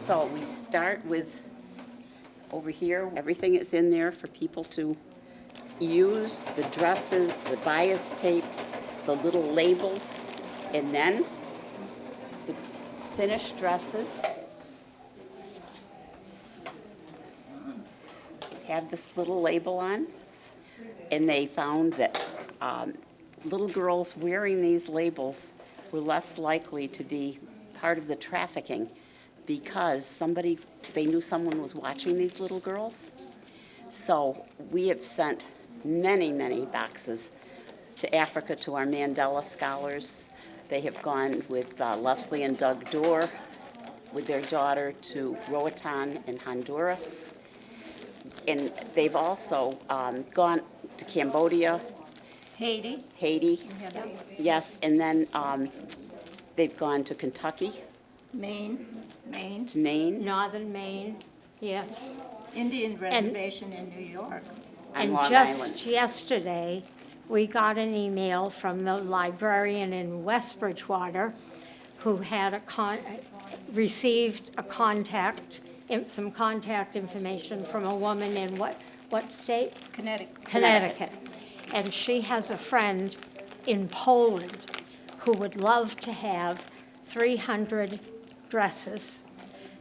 So we start with over here, everything is in there for people to use, the dresses, the bias tape, the little labels, and then the finished dresses have this little label on, and they found that little girls wearing these labels were less likely to be part of the trafficking because they knew someone was watching these little girls. So we have sent many, many boxes to Africa to our Mandela scholars. They have gone with Leslie and Doug Dorr with their daughter to Roatan in Honduras. And they've also gone to Cambodia. Haiti. Yes, and then they've gone to Kentucky. Maine. To Maine. Northern Maine, yes. Indian Reservation in New York. On Long Island. Just yesterday, we got an email from the librarian in West Bridgewater who had received some contact information from a woman in what state? Connecticut. And she has a friend in Poland who would love to have 300 dresses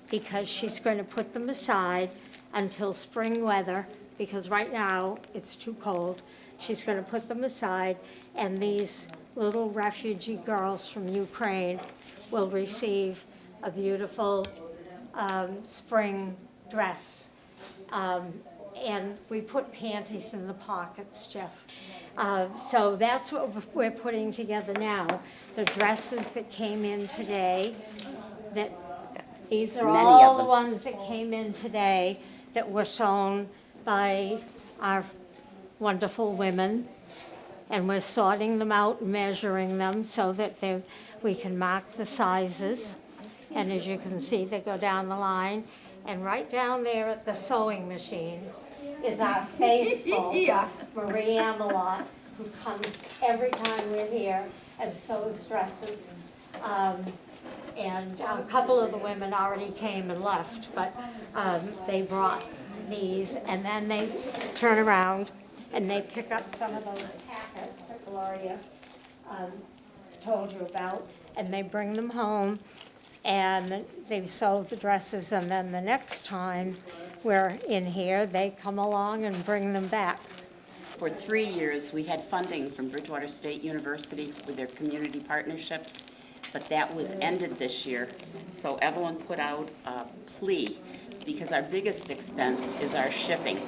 because she's going to put them aside until spring weather, because right now it's too cold. She's going to put them aside, and these little refugee girls from Ukraine will receive a beautiful spring dress. And we put panties in the pockets, Jeff. So that's what we're putting together now. The dresses that came in today, these are Many all of the them. ones that came in today that were sewn by our wonderful women. And we're sorting them out and measuring them so that we can mark the sizes. And as you can see, they go down the line. And right down there at the sewing machine is our faithful Marie Amelot, who comes every time we're here and sews dresses. And a couple of the women already came and left, but they brought these, and then they turn around and they pick up some of those packets that Gloria told you about, and they bring them home, and they sew the dresses, and then the next time we're in here, they come along and bring them back. For 3 years, we had funding from Bridgewater State University with their community partnerships, but that was ended this year. So Evelyn put out a plea because our biggest expense is our shipping.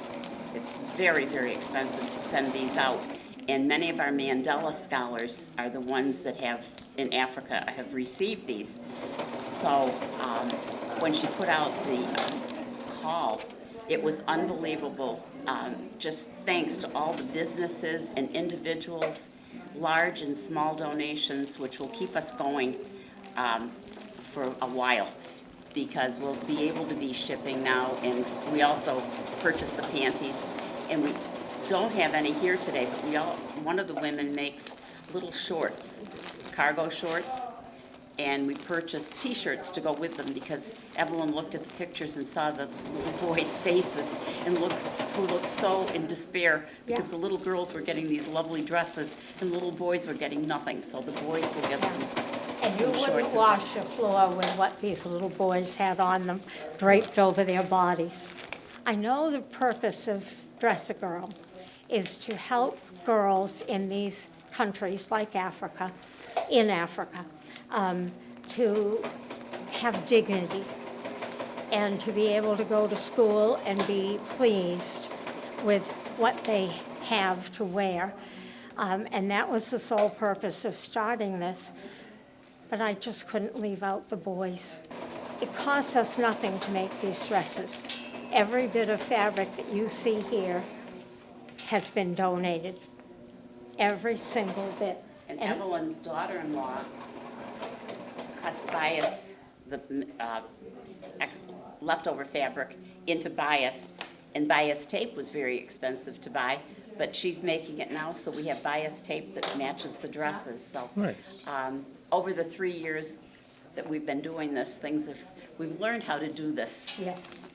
It's very, very expensive to send these out. And many of our Mandela scholars are the ones that in Africa, have received these. So when she put out the call, it was unbelievable, just thanks to all the businesses and individuals, large and small donations, which will keep us going for a while, because we'll be able to be shipping now, and we also purchased the panties, and we don't have any here today, but one of the women makes little shorts, cargo shorts, and we purchased T-shirts to go with them because Evelyn looked at the pictures and saw the little boys' faces and who looked so in despair because the little girls were getting these lovely dresses and little boys were getting nothing. So the boys will get some And you shorts wouldn't as well. wash your floor with what these little boys had on them, draped over their bodies. I know the purpose of Dress a Girl is to help girls in these countries like Africa, to have dignity and to be able to go to school and be pleased with what they have to wear. And that was the sole purpose of starting this. But I just couldn't leave out the boys. It costs us nothing to make these dresses. Every bit of fabric that you see here has been donated. Every single bit. And Evelyn's daughter-in-law cuts bias, the leftover fabric, into bias. And bias tape was very expensive to buy, but she's making it now, so we have bias tape that matches the dresses. So Nice. over the 3 years, that we've been doing this, we've learned how to do this. Yes.